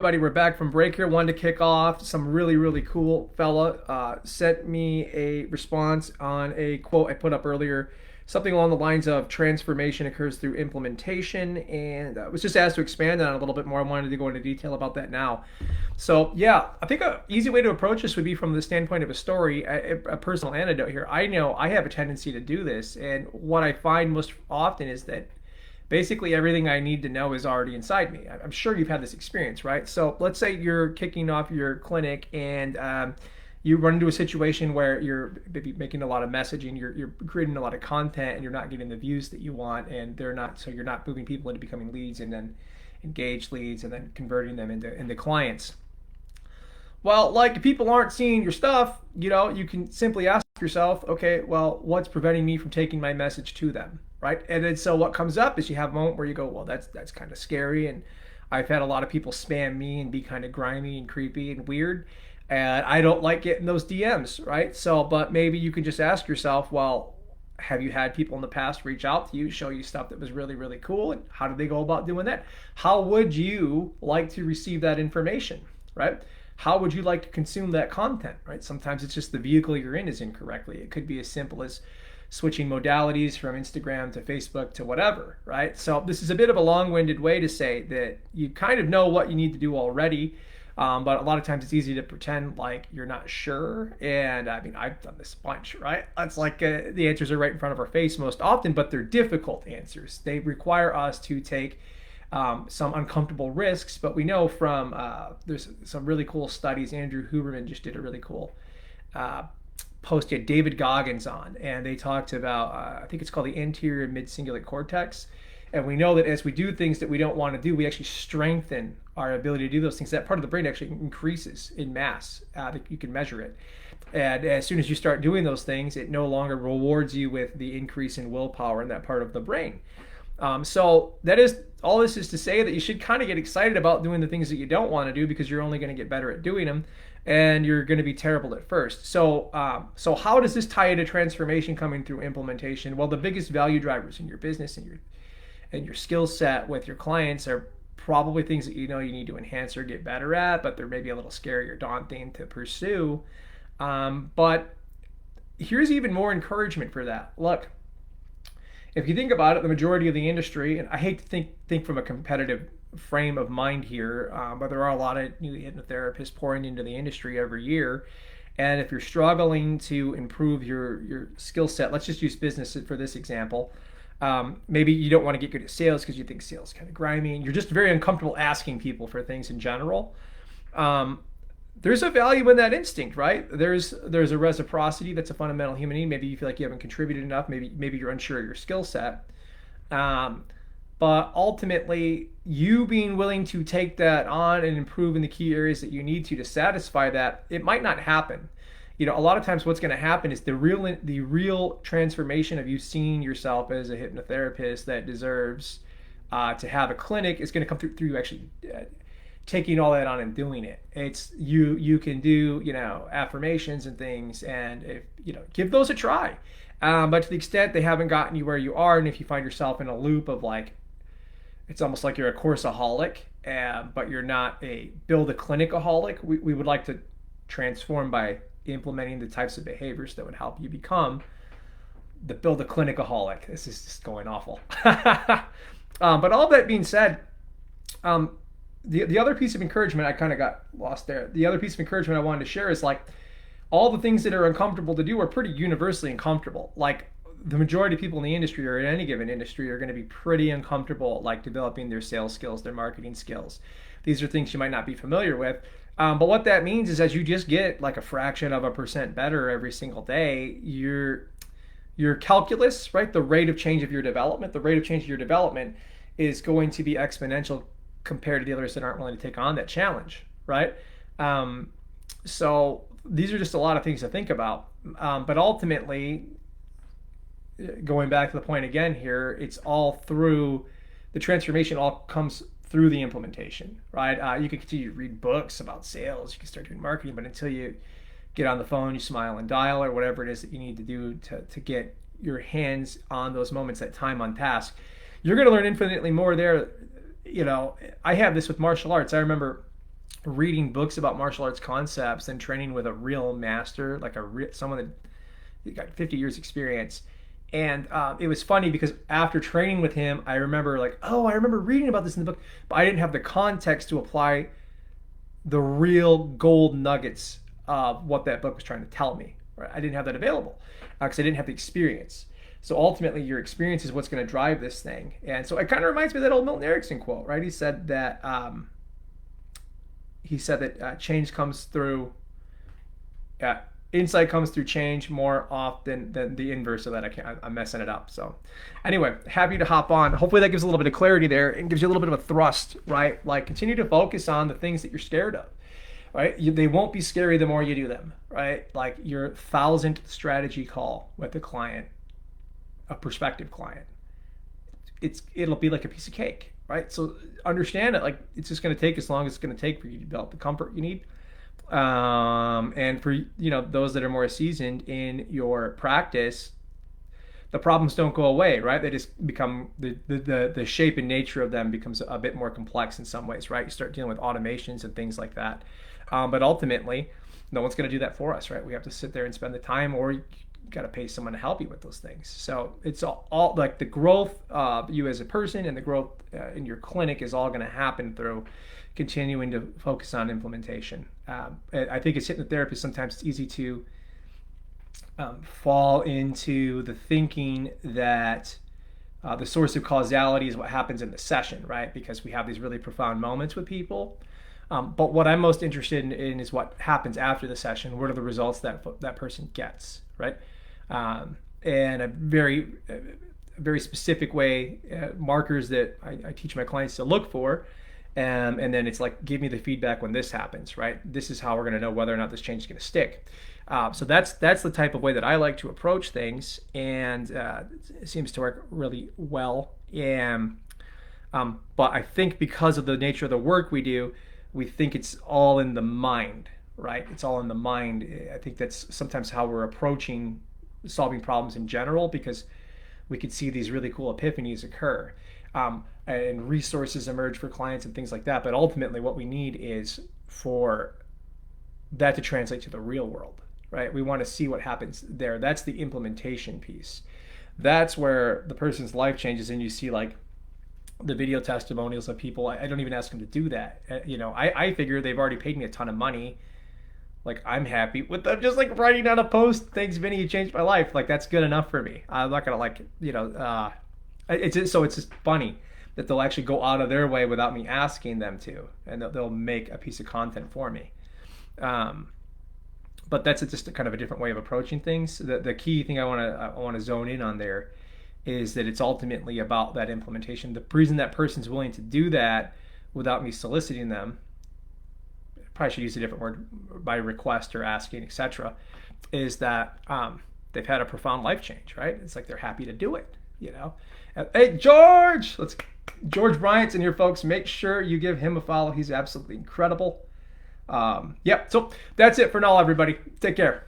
Everybody, we're back from break here. Wanted to kick off. Some really cool fella sent me a response on a quote I put up earlier, something along the lines of transformation occurs through implementation, and I was just asked to expand on it a little bit more. I wanted to go into detail about that now. So yeah, I think an easy way to approach this would be from the standpoint of a story, a personal anecdote here. I know I have a tendency to do this, and what I find most often is that basically everything I need to know is already inside me. I'm sure you've had this experience, right? So let's say you're kicking off your clinic and you run into a situation where you're maybe making a lot of messaging, you're creating a lot of content, and you're not getting the views that you want, and they're not, so you're not moving people into becoming leads and then engaged leads and then converting them into clients. Well, like if people aren't seeing your stuff, you can simply ask yourself, okay, well, what's preventing me from taking my message to them, right? And then so what comes up is you have a moment where you go, well, that's kind of scary, and I've had a lot of people spam me and be kind of grimy and creepy and weird, and I don't like getting those DMs, right? So, but maybe you can just ask yourself, well, have you had people in the past reach out to you, show you stuff that was really cool, and how did they go about doing that? How would you like to receive that information, right? How would you like to consume that content, right? Sometimes it's just the vehicle you're in is incorrectly. It could be as simple as switching modalities from Instagram to Facebook to whatever, right? So this is a bit of a long-winded way to say that you kind of know what you need to do already, but a lot of times it's easy to pretend like you're not sure. And I mean, I've done this a bunch, right? It's like the answers are right in front of our face most often, but they're difficult answers. They require us to take some uncomfortable risks, but we know from there's some really cool studies. Andrew Huberman just did a really cool uh, post. He had David Goggins on, and they talked about I think it's called the anterior mid-cingulate cortex. And we know that as we do things that we don't want to do, we actually strengthen our ability to do those things. That part of the brain actually increases in mass. You can measure it. And as soon as you start doing those things, it no longer rewards you with the increase in willpower in that part of the brain. So that is all. This is to say that you should kind of get excited about doing the things that you don't want to do, because you're only going to get better at doing them, and you're going to be terrible at first. So how does this tie into transformation coming through implementation? Well, the biggest value drivers in your business and your skill set with your clients are probably things that you know you need to enhance or get better at, but they're maybe a little scary or daunting to pursue. But here's even more encouragement for that. Look, if you think about it, the majority of the industry, and I hate to think from a competitive frame of mind here, but there are a lot of new hypnotherapists pouring into the industry every year. And if you're struggling to improve your skill set, let's just use business for this example. Maybe you don't want to get good at sales because you think sales is kind of grimy, and you're just very uncomfortable asking people for things in general. Um, there's a value in that instinct, right? There's a reciprocity that's a fundamental human need. Maybe you feel like you haven't contributed enough. Maybe you're unsure of your skill set. Um, but ultimately, you being willing to take that on and improve in the key areas that you need to satisfy that, it might not happen. A lot of times what's going to happen is the real transformation of you seeing yourself as a hypnotherapist that deserves to have a clinic is going to come through you actually taking all that on and doing it. It's you can do affirmations and things, and if give those a try. But to the extent they haven't gotten you where you are, and if you find yourself in a loop of like, it's almost like you're a courseaholic, but you're not a build a clinicaholic, we would like to transform by implementing the types of behaviors that would help you become the build a clinicaholic. This is just going awful. But all that being said, the other piece of encouragement, I kind of got lost there. The other piece of encouragement I wanted to share is like all the things that are uncomfortable to do are pretty universally uncomfortable. Like the majority of people in the industry or in any given industry are going to be pretty uncomfortable like developing their sales skills, their marketing skills. These are things you might not be familiar with. But what that means is as you just get like a fraction of a percent better every single day, your calculus, right, the rate of change of your development, is going to be exponential compared to the others that aren't willing to take on that challenge, right? So these are just a lot of things to think about. But ultimately, going back to the point again here, it's all through the transformation, all comes through the implementation, right? You can continue to read books about sales, you can start doing marketing, but until you get on the phone, you smile and dial, or whatever it is that you need to do to get your hands on those moments, that time on task, you're going to learn infinitely more there. I have this with martial arts. I remember reading books about martial arts concepts and training with a real master, like someone that got 50 years experience. And it was funny because after training with him, I remember like, oh, I remember reading about this in the book, but I didn't have the context to apply the real gold nuggets of what that book was trying to tell me. Right? I didn't have that available because I didn't have the experience. So ultimately, your experience is what's going to drive this thing. And so it kind of reminds me of that old Milton Erickson quote, right? He said that change comes through, insight comes through change more often than the inverse of that. I'm messing it up. So anyway, happy to hop on. Hopefully that gives a little bit of clarity there and gives you a little bit of a thrust, right? Like continue to focus on the things that you're scared of, right? They won't be scary the more you do them, right? Like your 1,000th strategy call with a client, a prospective client, it'll be like a piece of cake, right? So understand it, like it's just going to take as long as it's going to take for you to develop the comfort you need. And for those that are more seasoned in your practice, the problems don't go away, right? They just become the shape and nature of them becomes a bit more complex in some ways, right? You start dealing with automations and things like that. But ultimately, no one's going to do that for us, right? We have to sit there and spend the time, or you got to pay someone to help you with those things. So it's all like the growth of you as a person and the growth in your clinic is all going to happen through continuing to focus on implementation. I think as hypnotherapists, sometimes it's easy to fall into the thinking that the source of causality is what happens in the session, right? Because we have these really profound moments with people. But what I'm most interested in is what happens after the session. What are the results that person gets, right? And a very specific way, markers that I teach my clients to look for. And then it's like, give me the feedback when this happens, right? This is how we're going to know whether or not this change is going to stick. So that's the type of way that I like to approach things, and it seems to work really well. And but I think because of the nature of the work we do, we think it's all in the mind, right? It's all in the mind. I think that's sometimes how we're approaching solving problems in general, because we could see these really cool epiphanies occur. And resources emerge for clients and things like that. But ultimately what we need is for that to translate to the real world, right? We want to see what happens there. That's the implementation piece. That's where the person's life changes, and you see like the video testimonials of people. I don't even ask them to do that. I figure they've already paid me a ton of money. Like, I'm happy with them just like writing down a post, thanks Vinny, you changed my life. Like, that's good enough for me. I'm not gonna it's just funny that they'll actually go out of their way without me asking them to, and they'll make a piece of content for me. But that's just a kind of a different way of approaching things. The key thing I want to zone in on there is that it's ultimately about that implementation. The reason that person's willing to do that without me soliciting them, probably should use a different word, by request or asking, etc., is that they've had a profound life change, right? It's like they're happy to do it, Hey, George Bryant's in here, folks. Make sure you give him a follow. He's absolutely incredible. So that's it for now, everybody. Take care.